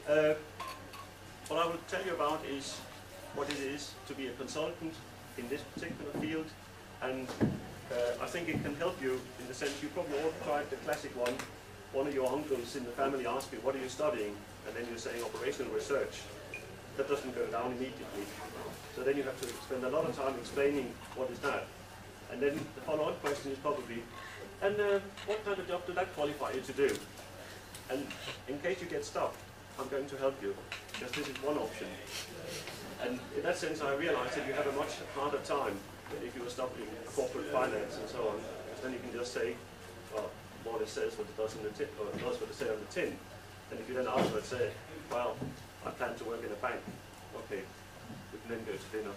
What I will tell you about is what it is to be a consultant in this particular field, and I think it can help you in the sense you probably all tried the classic one. One of your uncles in the family asks you, what are you studying? And then you're saying operational research. That doesn't go down immediately. So then you have to spend a lot of time explaining what is that. And then the follow-on question is probably, and what kind of job does that qualify you to do? And in case you get stuck, I'm going to help you, because this is one option. And in that sense, I realized that you have a much harder time than if you were studying corporate finance and so on, because then you can just say, well, more or less says what it does in the tin, or it does what it says on the tin. And if you then afterwards say, well, I plan to work in a bank, okay, we can then go to dinner.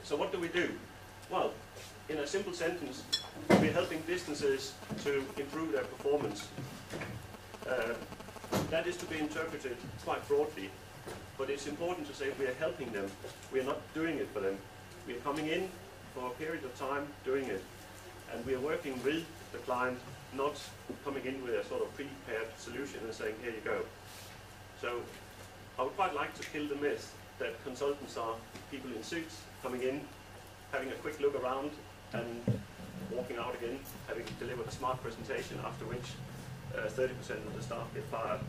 So what do we do? Well, in a simple sentence, we're helping businesses to improve their performance. That is to be interpreted quite broadly, but it's important to say we are helping them. We are not doing it for them. We are coming in for a period of time doing it, and we are working with the client, not coming in with a sort of prepared solution and saying, here you go. So I would quite like to kill the myth that consultants are people in suits coming in, having a quick look around and walking out again, having delivered a smart presentation, after which 30% of the staff get fired.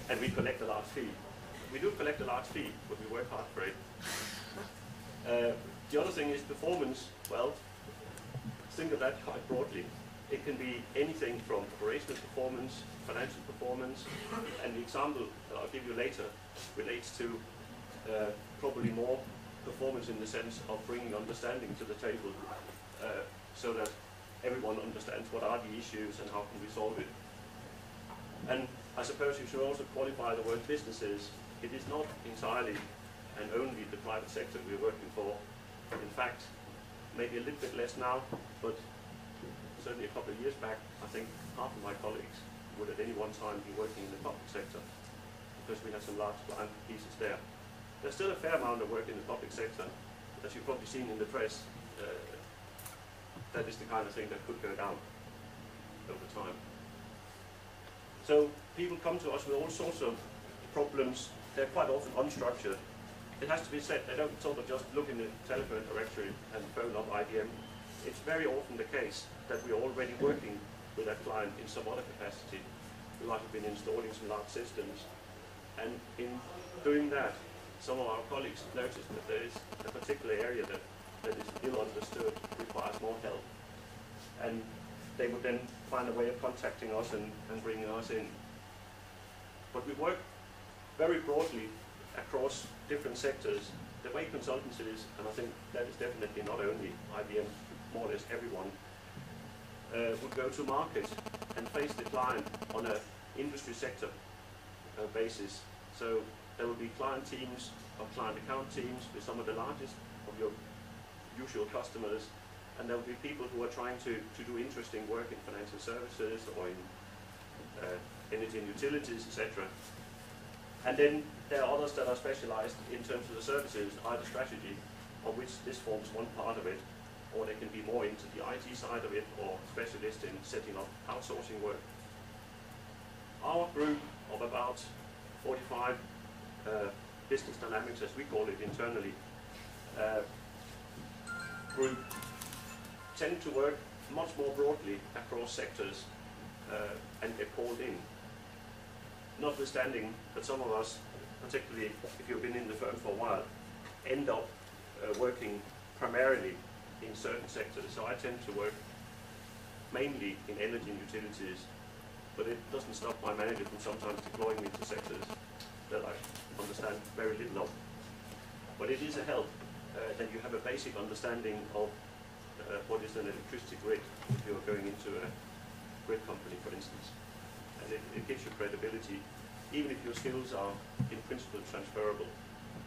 And we collect a large fee. We do collect a large fee, but we work hard for it. The other thing is performance. Well, think of that quite broadly. It can be anything from operational performance, financial performance, and the example that I'll give you later relates to probably more performance in the sense of bringing understanding to the table so that everyone understands what are the issues and how can we solve it. And I suppose you should also qualify the word businesses. It is not entirely and only the private sector we're working for. In fact, maybe a little bit less now, but certainly a couple of years back, I think half of my colleagues would at any one time be working in the public sector, because we have some large client pieces there. There's still a fair amount of work in the public sector, as you've probably seen in the press. That is the kind of thing that could go down over time. So people come to us with all sorts of problems. They're quite often unstructured. It has to be said, they don't sort of just look in the telephone directory and phone up IBM. It's very often the case that we're already working with that client in some other capacity. We might have been installing some large systems. And in doing that, some of our colleagues noticed that there is a particular area that is ill understood, requires more help. And they would then find a way of contacting us and bringing us in. But we work very broadly across different sectors. The way consultancy is, and I think that is definitely not only IBM, more or less everyone, would go to market and face the client on an industry sector basis. So there will be client teams or client account teams with some of the largest of your usual customers, and there will be people who are trying to do interesting work in financial services or in energy and utilities, etc. And then there are others that are specialized in terms of the services, either strategy, of which this forms one part of it, or they can be more into the IT side of it, or specialist in setting up outsourcing work. Our group of about 45 business dynamics, as we call it internally, group tend to work much more broadly across sectors and get called in. Notwithstanding that some of us, particularly if you've been in the firm for a while, end up working primarily in certain sectors. So I tend to work mainly in energy and utilities, but it doesn't stop my manager from sometimes deploying me to sectors that I understand very little of. But it is a help that you have a basic understanding of what is an electricity grid if you're going into a grid company, for instance. And it gives you credibility, even if your skills are in principle transferable.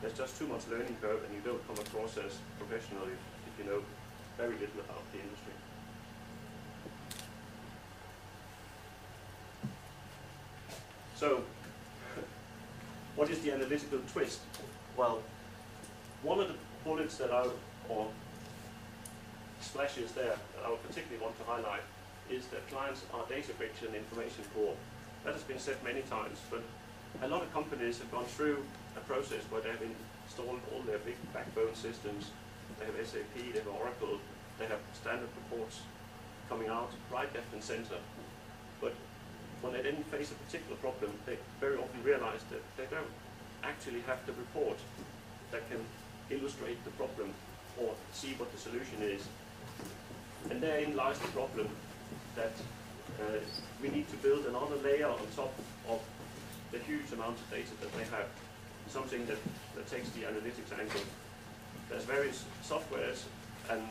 There's just too much learning curve, and you don't come across as professional if you know very little about the industry. So, what is the analytical twist? Well, one of the bullets that or splashes there that I would particularly want to highlight is that clients are data rich and information poor. That has been said many times, but a lot of companies have gone through a process where they have installed all their big backbone systems. They have SAP, they have Oracle, they have standard reports coming out right, left and center. But when they then face a particular problem, they very often realize that they don't actually have the report that can illustrate the problem or see what the solution is. And therein lies the problem that we need to build another layer on top of the huge amount of data that they have, something that takes the analytics angle. There's various softwares, and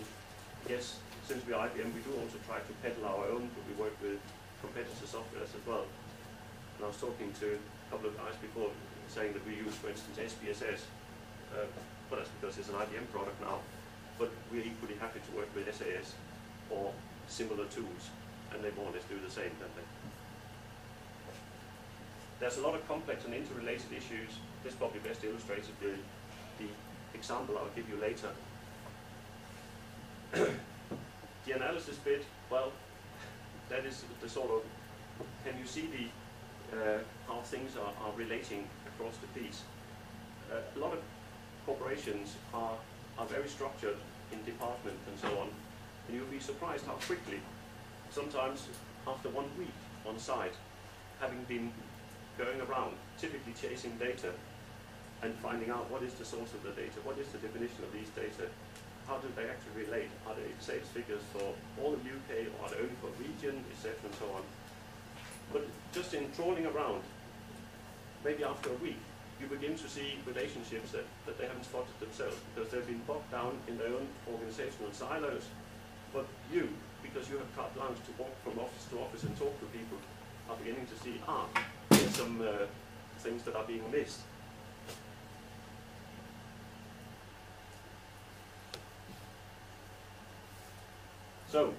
yes, since we're IBM, we do also try to peddle our own, but we work with competitor softwares as well. And I was talking to a couple of guys before saying that we use, for instance, SPSS, but that's because it's an IBM product now, but we're equally happy to work with SAS or similar tools, and they more or less do the same, don't they? There's a lot of complex and interrelated issues. This probably best illustrates the example I'll give you later. The analysis bit, well, that is the sort of, can you see how things are relating across the piece? A lot of corporations are very structured in department and so on, and you'll be surprised how quickly, sometimes after 1 week on site, having been going around, typically chasing data and finding out what is the source of the data, what is the definition of these data, how do they actually relate, are they sales figures for all of UK or are they only for region, etc. and so on. But just in trawling around, maybe after a week, you begin to see relationships that they haven't spotted themselves because they've been bogged down in their own organizational silos. But you, because you have carte blanche to walk from office to office and talk to people, are beginning to see, there's some things that are being missed. So,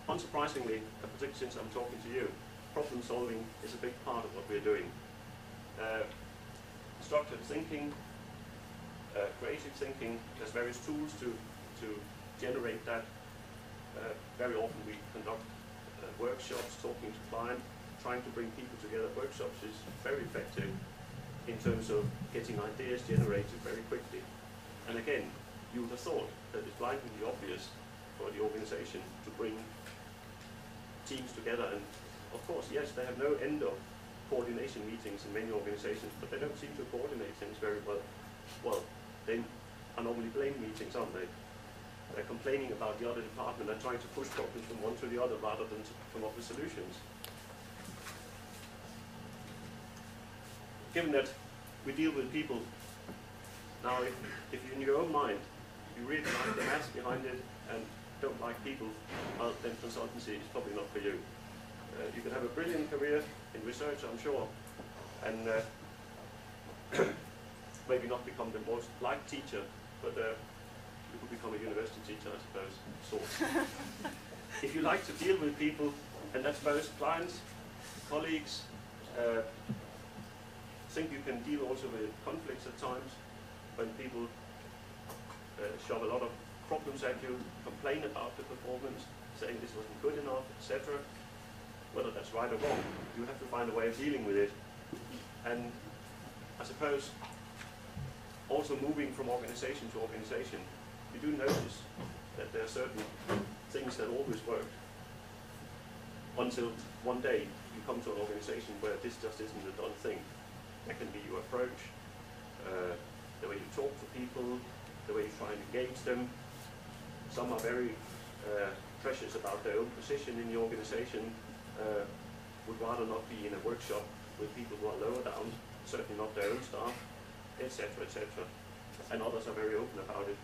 unsurprisingly, particularly since I'm talking to you, problem solving is a big part of what we're doing. Structured thinking, creative thinking, there's various tools to generate that. Very often we conduct workshops, talking to clients, trying to bring people together. Workshops is very effective in terms of getting ideas generated very quickly. And again, you would have thought that it's blindingly obvious for the organization to bring teams together. And of course, yes, they have no end of coordination meetings in many organizations, but they don't seem to coordinate things very well. Well, they are normally blame meetings, aren't they? They're complaining about the other department and trying to push problems from one to the other rather than to come up with solutions. Given that we deal with people, now if in your own mind you really like the maths behind it and don't like people, well, then consultancy is probably not for you. You can have a brilliant career in research, I'm sure, and maybe not become the most liked teacher, but you could become a university teacher, I suppose, sort. If you like to deal with people, and that's both clients, colleagues, think you can deal also with conflicts at times, when people shove a lot of problems at you, complain about the performance, saying this wasn't good enough, etc. Whether that's right or wrong, you have to find a way of dealing with it. And I suppose also moving from organization to organization, you do notice that there are certain things that always work until one day you come to an organization where this just isn't a done thing. That can be your approach, the way you talk to people, the way you try and engage them. Some are very precious about their own position in the organization, would rather not be in a workshop with people who are lower down, certainly not their own staff, etc., etc. And others are very open about it.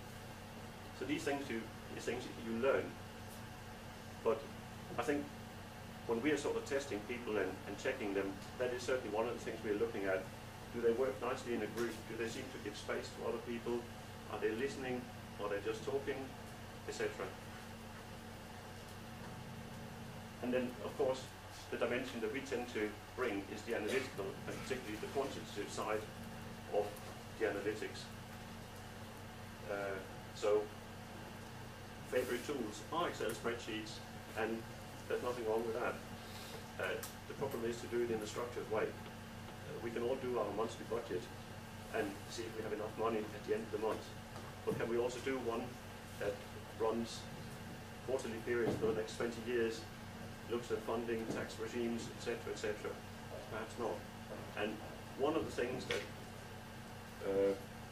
So these things you learn. But I think when we are sort of testing people and checking them, that is certainly one of the things we're looking at. Do they work nicely in a group? Do they seem to give space to other people? Are they listening? Are they just talking? Etc. And then, of course, the dimension that we tend to bring is the analytical, and particularly the quantitative side of the analytics. So, favorite tools are Excel spreadsheets, and There's nothing wrong with that. The problem is to do it in a structured way. We can all do our monthly budget and see if we have enough money at the end of the month. But can we also do one that runs quarterly periods for the next 20 years, looks at funding, tax regimes, etc., etc.? Perhaps not. And one of the things that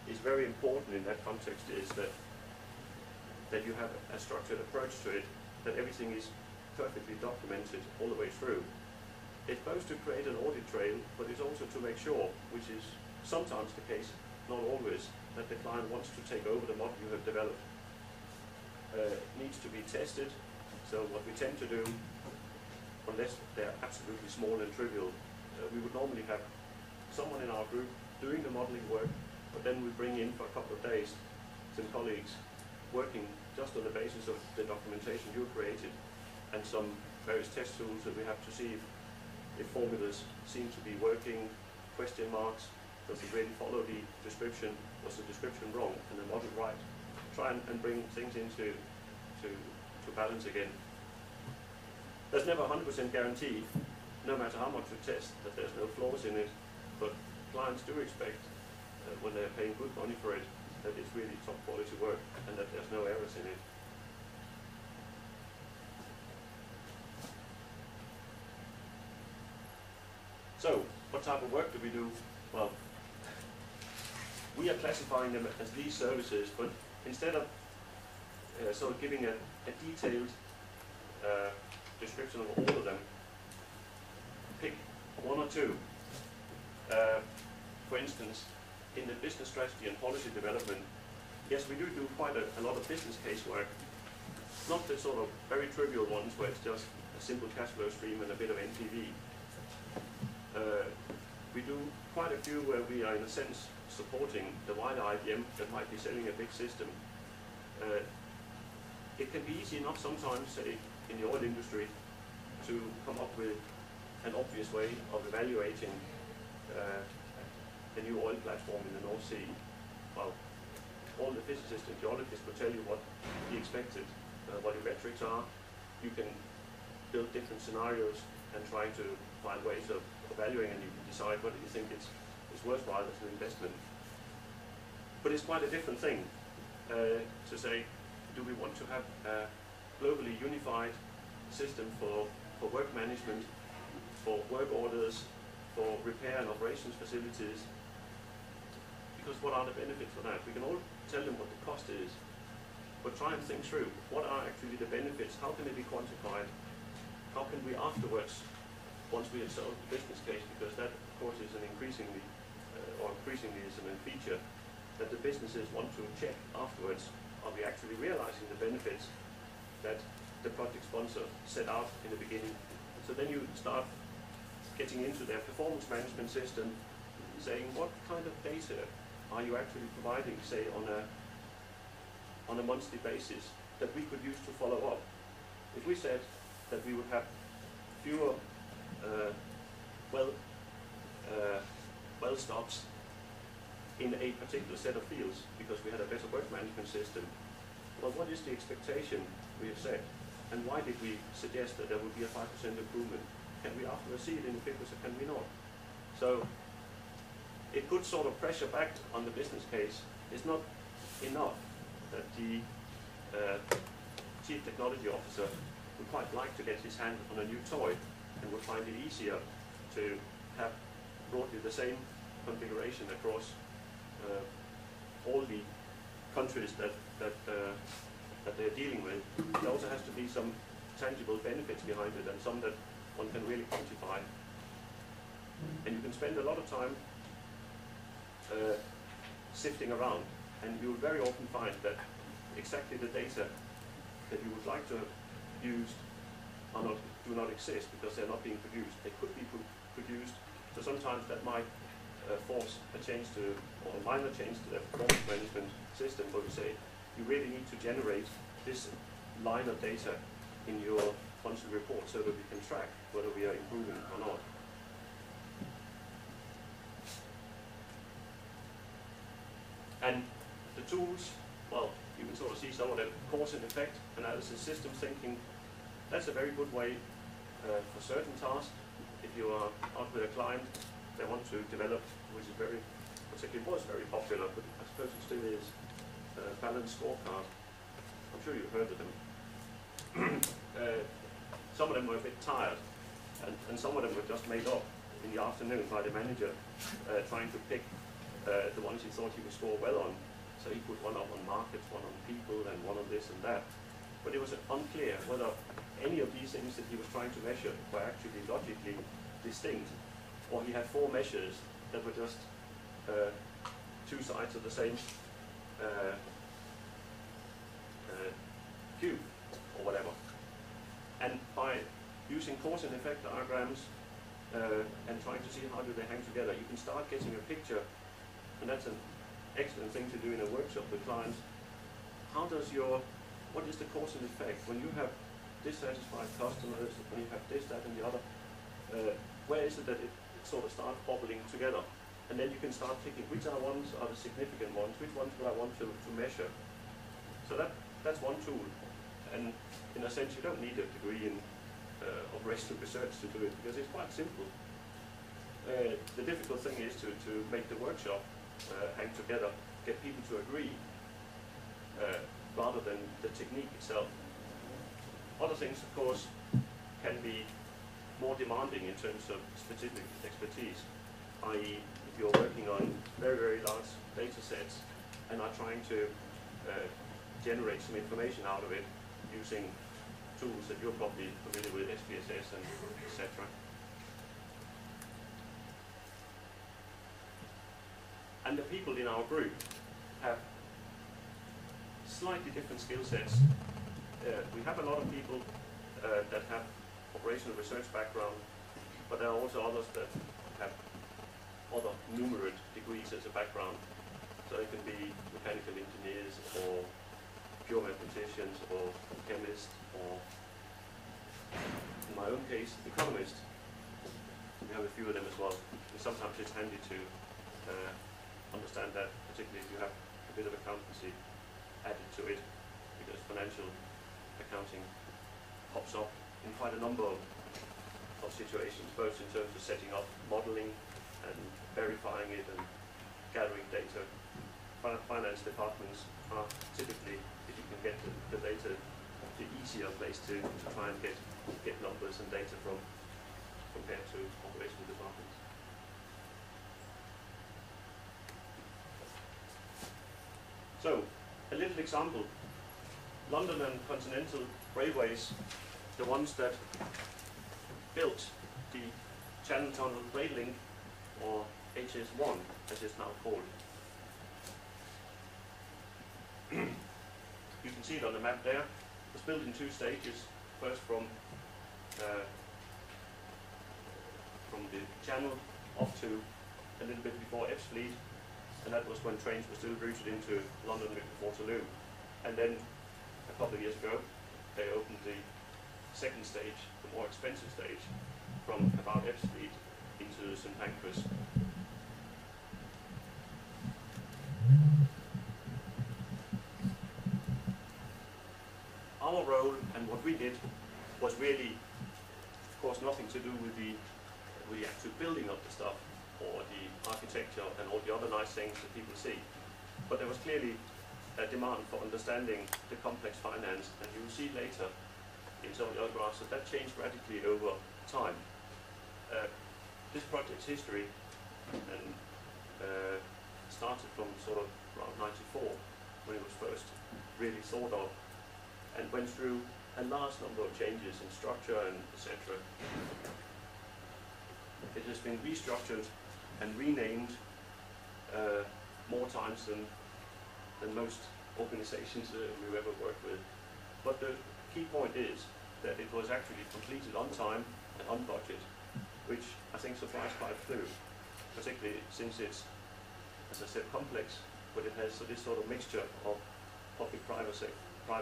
is very important in that context is that you have a structured approach to it, that everything is perfectly documented all the way through. It's supposed to create an audit trail, but it's also to make sure, which is sometimes the case, not always, that the client wants to take over the model you have developed. It needs to be tested. So what we tend to do, unless they're absolutely small and trivial, we would normally have someone in our group doing the modeling work, but then we bring in for a couple of days some colleagues working just on the basis of the documentation you created and some various test tools that we have to see if formulas seem to be working, question marks, does it really follow the description, was the description wrong, and the model right. Try and bring things into to balance again. There's never 100% guarantee, no matter how much we test, that there's no flaws in it, but clients do expect, when they're paying good money for it, that it's really top quality work and that there's no errors in it. So, what type of work do we do? Well, we are classifying them as these services, but instead of sort of giving a detailed description of all of them, pick one or two. For instance, in the business strategy and policy development, yes, we do quite a lot of business case work, not the sort of very trivial ones where it's just a simple cash flow stream and a bit of NPV. We do quite a few where we are, in a sense, supporting the wider IBM that might be selling a big system. It can be easy enough sometimes, say, in the oil industry, to come up with an obvious way of evaluating the new oil platform in the North Sea. Well, all the physicists and geologists will tell you what the expected volumetrics are. You can build different scenarios and try to find ways of evaluating, and you can decide whether you think it's worthwhile as an investment. But it's quite a different thing to say, do we want to have a globally unified system for work management, for work orders, for repair and operations facilities? Because what are the benefits for that? We can all tell them what the cost is, but try and think through, what are actually the benefits? How can they be quantified? How can we afterwards, once we have solved the business case, because that of course is an increasingly is a feature that the businesses want to check afterwards, are we actually realizing the benefits that the project sponsor set out in the beginning? So then you start getting into their performance management system, saying what kind of data are you actually providing, say, on a monthly basis that we could use to follow up. If we said that we would have fewer well stops in a particular set of fields because we had a better work management system, well, what is the expectation we have set, and why did we suggest that there would be a 5% improvement? Can we afterwards see it in the figures, or can we not? So it puts sort of pressure back on the business case. It's not enough that the chief technology officer would quite like to get his hand on a new toy and would find it easier to have broadly the same configuration across all the countries that they're dealing with. There also has to be some tangible benefits behind it, and some that one can really quantify. And you can spend a lot of time sifting around, and you'll very often find that exactly the data that you would like to have used do not exist because they're not being produced. They could be produced, so sometimes that might force a change to, or a minor change to the performance management system, where we say you really need to generate this line of data in your monthly report so that we can track whether we are improving or not. And the tools, well, you can sort of see some of the cause and effect analysis, system thinking, That's a very good way for certain tasks. If you are out with a client, they want to develop, which is particularly was very popular, but I suppose it still is, balanced scorecard. I'm sure you've heard of them. Some of them were a bit tired, and some of them were just made up in the afternoon by the manager, trying to pick the ones he thought he would score well on. So he put one up on markets, one on people, and one on this and that. But it was unclear whether any of these things that he was trying to measure were actually logically distinct, or he had 4 measures that were just 2 sides of the same cube, or whatever. And by using cause and effect diagrams and trying to see how do they hang together, you can start getting a picture, and that's an excellent thing to do in a workshop with clients. What is the cause and effect? When you have dissatisfied customers, when you have this, that, and the other, where is it that it sort of starts bubbling together? And then you can start picking which are the significant ones, which ones do I want to measure. So that's one tool. And in a sense, you don't need a degree in operational research to do it, because it's quite simple. The difficult thing is to make the workshop hang together, get people to agree, rather than the technique itself. Other things, of course, can be more demanding in terms of specific expertise, i.e. if you're working on very, very large data sets and are trying to generate some information out of it using tools that you're probably familiar with, SPSS and etc. And the people in our group have slightly different skill sets. We have a lot of people that have operational research background, but there are also others that have other numerate degrees as a background. So they can be mechanical engineers, or pure mathematicians, or chemists, or in my own case, economists. We have a few of them as well. And sometimes it's handy to understand that, particularly if you have a bit of accountancy added to it, because financial accounting pops up in quite a number of situations, both in terms of setting up modeling and verifying it and gathering data. Finance departments are typically, if you can get the data, the easier place to try and get numbers and data from, compared to operational departments. So, a little example. London and Continental Railways, the ones that built the Channel Tunnel Rail Link, or HS1 as it's now called. You can see it on the map there. It was built in 2 stages. First from the Channel up to a little bit before Ebbsfleet, and that was when trains were still routed into London Waterloo. And then a couple of years ago, they opened the 2nd stage, the more expensive stage, from about Ebbsfleet into St Pancras. Our role and what we did was really, of course, nothing to do with the actual building of the stuff or the architecture and all the other nice things that people see. But there was clearly a demand for understanding the complex finance, and you will see later in some of the other graphs that changed radically over time. This project's history and started from sort of around 94, when it was first really thought of, and went through a large number of changes in structure and etc. It has been restructured and renamed more times than most organizations we've ever worked with. But the key point is that it was actually completed on time and on budget, which I think surprised quite a few, particularly since it's, as I said, complex, but it has this sort of mixture of public-private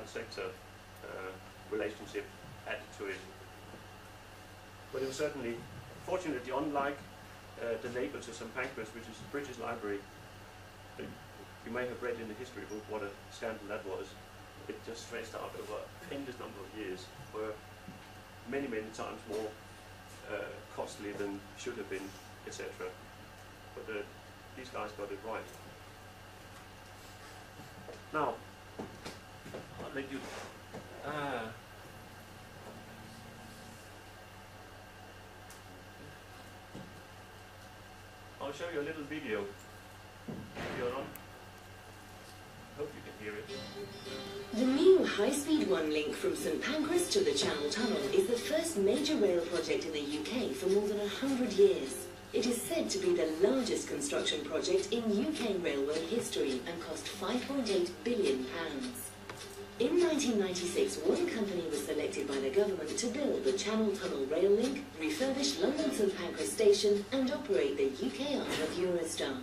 sector relationship added to it. But it was certainly, fortunately, unlike the neighbour to St Pancras, which is the British Library, you may have read in the history book what a scandal that was. It just stretched out over an endless number of years, where many, many times more costly than should have been, etc. But these guys got it right. Now, I'll let you. I'll show you a little video. You're on. Hope you can hear it. The new high-speed one link from St Pancras to the Channel Tunnel is the first major rail project in the UK for more than 100 years. It is said to be the largest construction project in UK railway history and cost £5.8 billion. In 1996, one company was selected by the government to build the Channel Tunnel rail link, refurbish London St Pancras Station and operate the UK arm of Eurostar.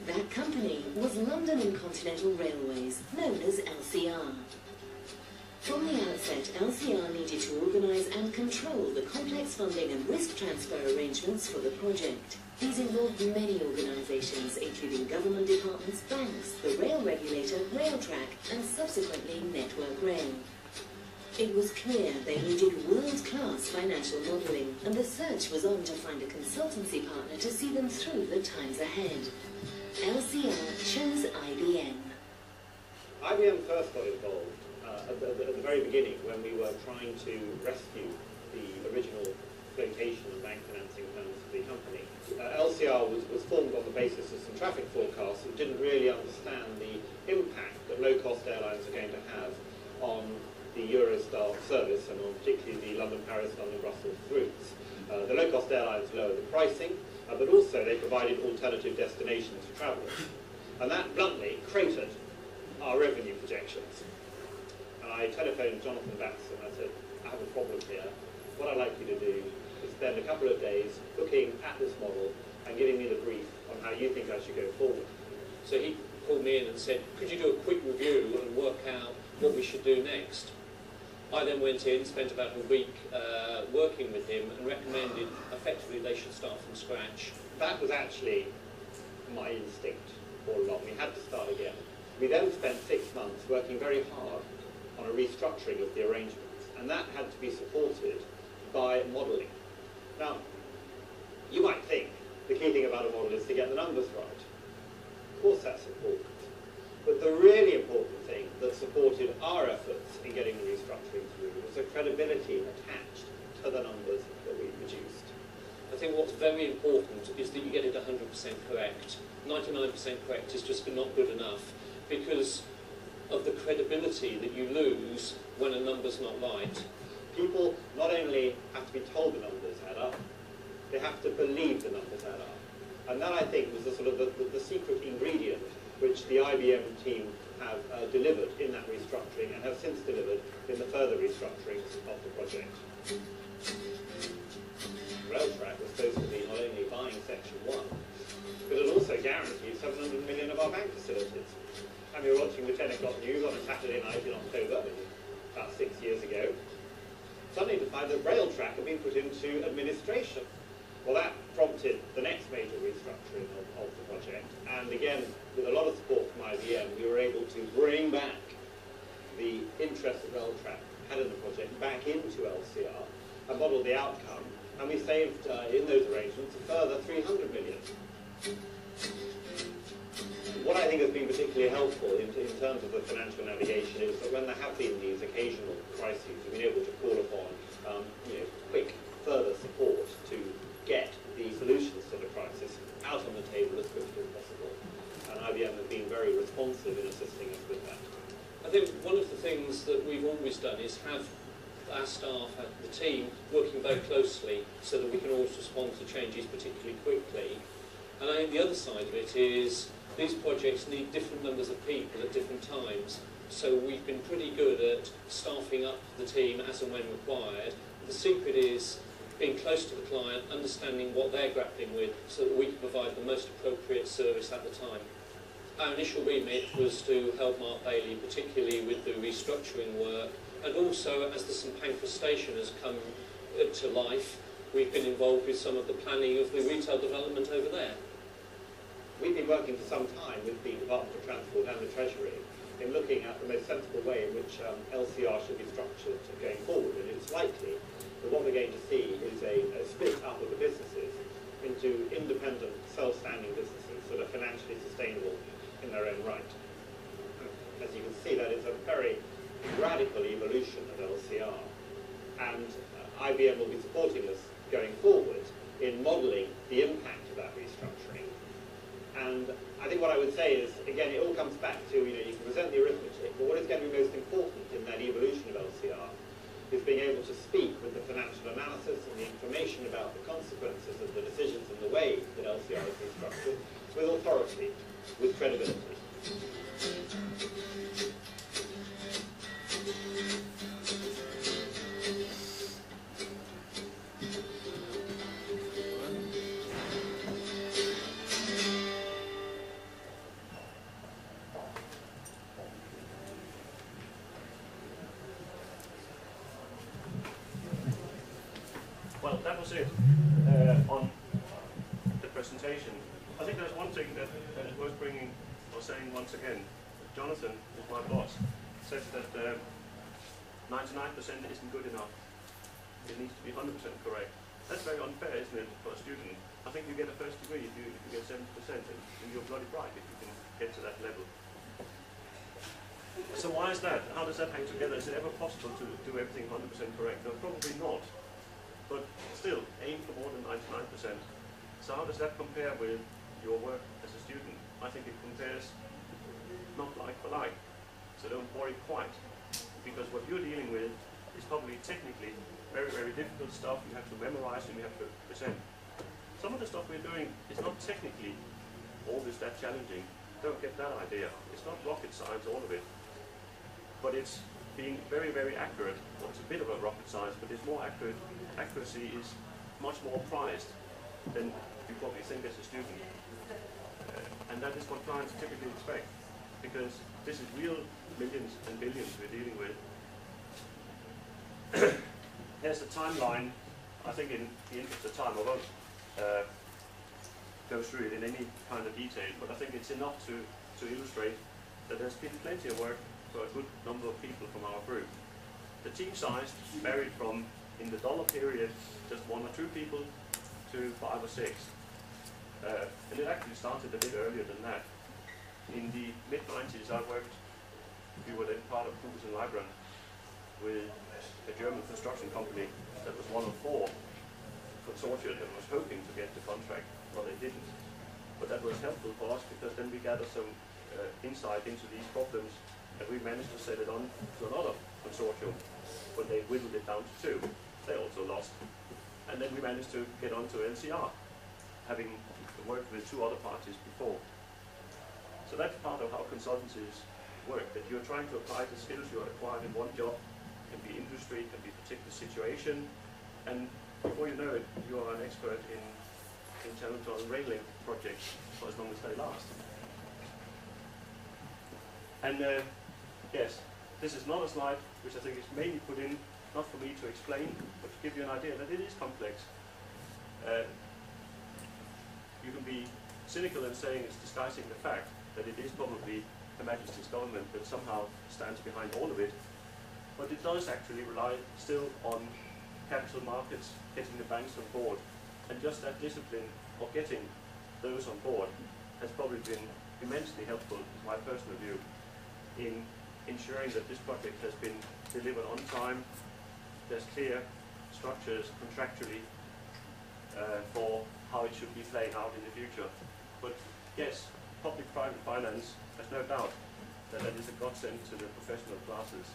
That company was London and Continental Railways, known as LCR. From the outset, LCR needed to organise and control the complex funding and risk transfer arrangements for the project. These involved many organisations, including government departments, banks, the rail regulator, Railtrack, and subsequently Network Rail. It was clear they needed world-class financial modelling, and the search was on to find a consultancy partner to see them through the times ahead. LCR chose IBM. IBM first got involved at the very beginning when we were trying to rescue the original flotation and bank financing plans for the company. LCR was formed on the basis of some traffic forecasts that didn't really understand the impact that low-cost airlines are going to have on the Eurostar service and on particularly the London, Paris, London, Brussels routes. The low-cost airlines lowered the pricing, but also they provided alternative destinations for travellers. And that bluntly cratered our revenue projections. And I telephoned Jonathan Batts and I said, I have a problem here. What I'd like you to do is spend a couple of days looking at this model and giving me the brief on how you think I should go forward. So he called me in and said, could you do a quick review and work out what we should do next? I then went in, spent about a week working with him and recommended effectively they should start from scratch. That was actually my instinct all along. We had to start again. We then spent 6 months working very hard on a restructuring of the arrangements, and that had to be supported by modelling. Now, you might think the key thing about a model is to get the numbers right. Of course that's important. But the really important thing that supported our efforts in getting the restructuring through was the credibility attached to the numbers that we produced. I think what's very important is that you get it 100% correct. 99% correct is just not good enough because of the credibility that you lose when a number's not right. People not only have to be told the numbers add up, they have to believe the numbers add up. And that, I think, was the sort of the secret ingredient which the IBM team have delivered in that restructuring and have since delivered in the further restructurings of the project. Railtrack was supposed to be not only buying Section 1, but it also guaranteed 700 million of our bank facilities. And we were watching the 10 o'clock news on a Saturday night in October, about 6 years ago, suddenly to find that Railtrack had been put into administration. Well, that prompted the next major restructuring of the project, and again, with a lot of support from IBM, we were able to bring back the interest that Railtrack had in the project back into LCR and model the outcome, and we saved in those arrangements a further 300 million. What I think has been particularly helpful in terms of the financial navigation is that when there have been these occasional crises, we've been able to call upon quick further support to get the solutions to the crisis out on the table as quickly as possible. And IBM has been very responsive in assisting us with that. I think one of the things that we've always done is have our staff, the team, working very closely so that we can always respond to changes particularly quickly. And I think the other side of it is these projects need different numbers of people at different times. So we've been pretty good at staffing up the team as and when required. The secret is being close to the client, understanding what they're grappling with so that we can provide the most appropriate service at the time. Our initial remit was to help Mark Bailey, particularly with the restructuring work, and also as the St Pancras station has come to life, we've been involved with some of the planning of the retail development over there. We've been working for some time with the Department of Transport and the Treasury in looking at the most sensible way in which LCR should be structured going forward, and it's likely that what we're going to see is a split up of the businesses into independent, self-standing businesses that are financially sustainable in their own right. As you can see, that is a very radical evolution of LCR, and IBM will be supporting us going forward in modelling the impact of that restructuring. And I think what I would say is, again, it all comes back to, you can present the arithmetic, but what is going to be most important in that evolution of LCR is being able to speak with the financial analysis and the information about the consequences of the decisions and the way that LCR has been structured with authority, with credibility. Well, that was it on the presentation. I think there's one thing that is worth bringing or saying once again. Jonathan, who's my boss, says that 99% isn't good enough. It needs to be 100% correct. That's very unfair, isn't it, for a student? I think you get a first degree if you get 70%, and you're bloody bright if you can get to that level. So why is that? How does that hang together? Is it ever possible to do everything 100% correct? No, probably not. But still, aim for more than 99%. So how does that compare with your work as a student? I think it compares not like for like. So don't worry quite. Because what you're dealing with is probably technically very, very difficult stuff. You have to memorize and you have to present. Some of the stuff we're doing is not technically always that challenging. Don't get that idea. It's not rocket science, all of it. But it's being very, very accurate. Well, it's a bit of a rocket science, but it's more accurate. Accuracy is much more prized than you probably think as a student. And that is what clients typically expect, because this is real millions and billions we're dealing with. Here's the timeline. I think in the interest of time, I won't go through it in any kind of detail, but I think it's enough to illustrate that there's been plenty of work for a good number of people from our group. The team size varied from, in the dollar period, just 1 or 2 people to 5 or 6. And it actually started a bit earlier than that. In the mid-90s, we were then part of Nicholson with a German construction company that was one of 4 consortia that was hoping to get the contract. Well, they didn't. But that was helpful for us because then we gathered some insight into these problems, and we managed to set it on to another consortium when they whittled it down to 2. They also lost. And then we managed to get onto LCR, having worked with 2 other parties before. So that's part of how consultancies work, that you're trying to apply the skills you acquired in one job. It can be industry, it can be a particular situation, and before you know it, you are an expert in channel tunnel railing projects for as long as they last. And yes, this is not a slide which I think is mainly put in, not for me to explain, but to give you an idea that it is complex. You can be cynical in saying it's disguising the fact that it is probably Her Majesty's government that somehow stands behind all of it, but it does actually rely still on capital markets, getting the banks on board, and just that discipline of getting those on board has probably been immensely helpful, in my personal view, in ensuring that this project has been delivered on time. There's clear structures contractually for how it should be playing out in the future. But yes, public-private finance has no doubt that is a godsend to the professional classes,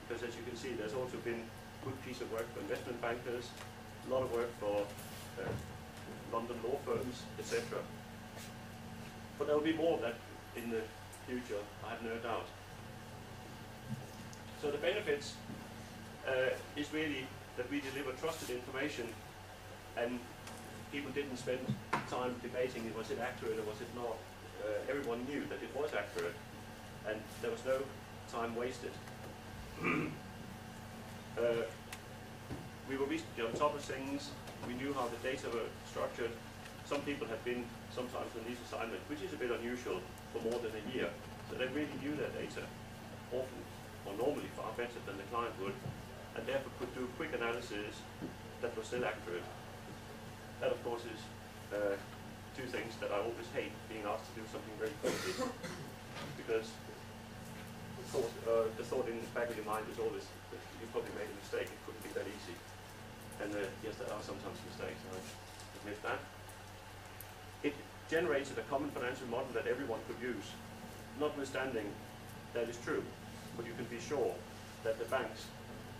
because as you can see, there's also been a good piece of work for investment bankers, a lot of work for London law firms, etc. But there will be more of that in the future, I have no doubt. So the benefits is really that we deliver trusted information, and people didn't spend time debating was it accurate or was it not. Everyone knew that it was accurate, and there was no time wasted. We were reasonably on top of things. We knew how the data were structured. Some people have been sometimes on these assignments, which is a bit unusual, for more than a year. So they really knew their data, often or normally far better than the client would. and therefore could do quick analysis that was still accurate. That, of course, is two things that I always hate, being asked to do something very quickly, because the thought in the back of your mind is always that you probably made a mistake, it couldn't be that easy. And yes, there are sometimes mistakes, and I admit that. It generated a common financial model that everyone could use. Notwithstanding, that is true, but you can be sure that the banks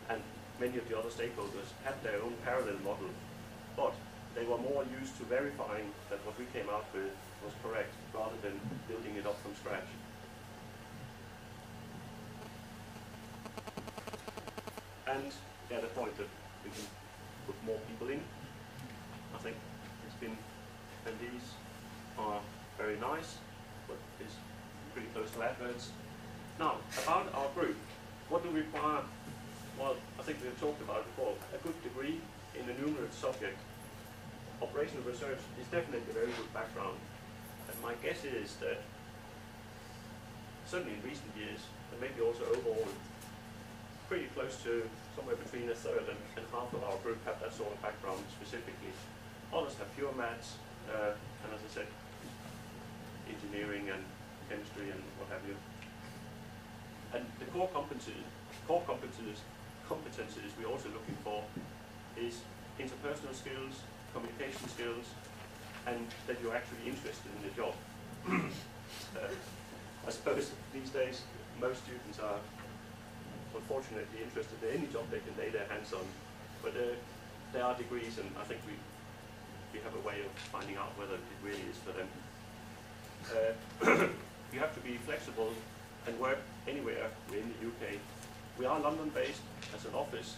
and many of the other stakeholders had their own parallel model, but they were more used to verifying that what we came out with was correct, rather than building it up from scratch. And the other point that we can put more people in, I think it's been, and these are very nice, but it's pretty close to adverts. Now, about our group, what do we require? Well, I think we've talked about it before, a good degree in a numerous subject. Operational research is definitely a very good background, and my guess is that certainly in recent years, and maybe also overall, pretty close to somewhere between a third and half of our group have that sort of background specifically. Others have pure maths, and as I said, engineering and chemistry and what have you. And the core competencies we're also looking for is interpersonal skills, communication skills, and that you're actually interested in the job. I suppose these days most students are unfortunately interested in any job they can lay their hands on, but there are degrees, and I think we have a way of finding out whether it really is for them. You have to be flexible and work anywhere in the UK. We are London-based as an office,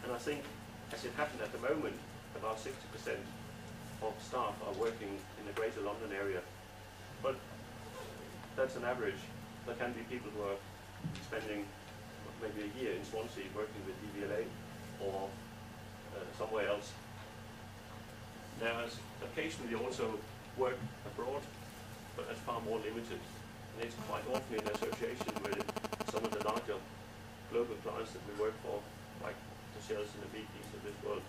and I think, as it happened at the moment, about 60% of staff are working in the Greater London area. But that's an average. There can be people who are spending maybe a year in Swansea working with DVLA or somewhere else. There's occasionally also work abroad, but that's far more limited. And it's quite often in association with some of the larger global clients that we work for, like the Shells and the BPs of this world.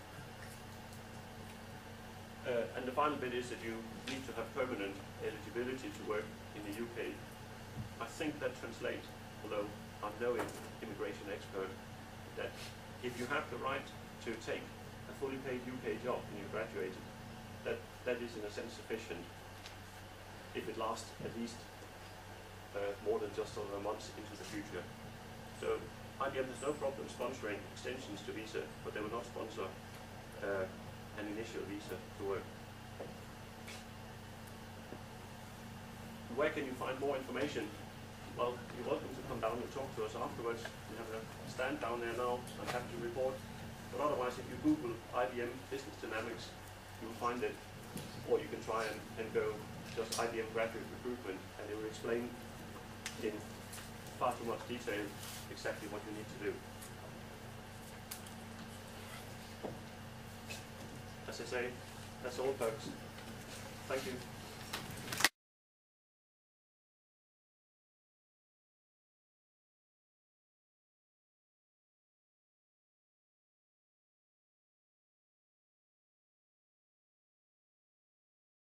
And the final bit is that you need to have permanent eligibility to work in the UK. I think that translates, although I'm no immigration expert, that if you have the right to take a fully paid UK job when you graduated, that is in a sense sufficient if it lasts at least more than just a month into the future. So IBM has no problem sponsoring extensions to visa, but they will not sponsor an initial visa to work. Where can you find more information? Well, you're welcome to come down and talk to us afterwards. We have a stand down there now, I'm happy to report. But otherwise, if you Google IBM Business Dynamics, you will find it. Or you can try and go just IBM Graduate Recruitment, and it will explain in far too much detail exactly what you need to do. As I say, that's all, folks. Thank you.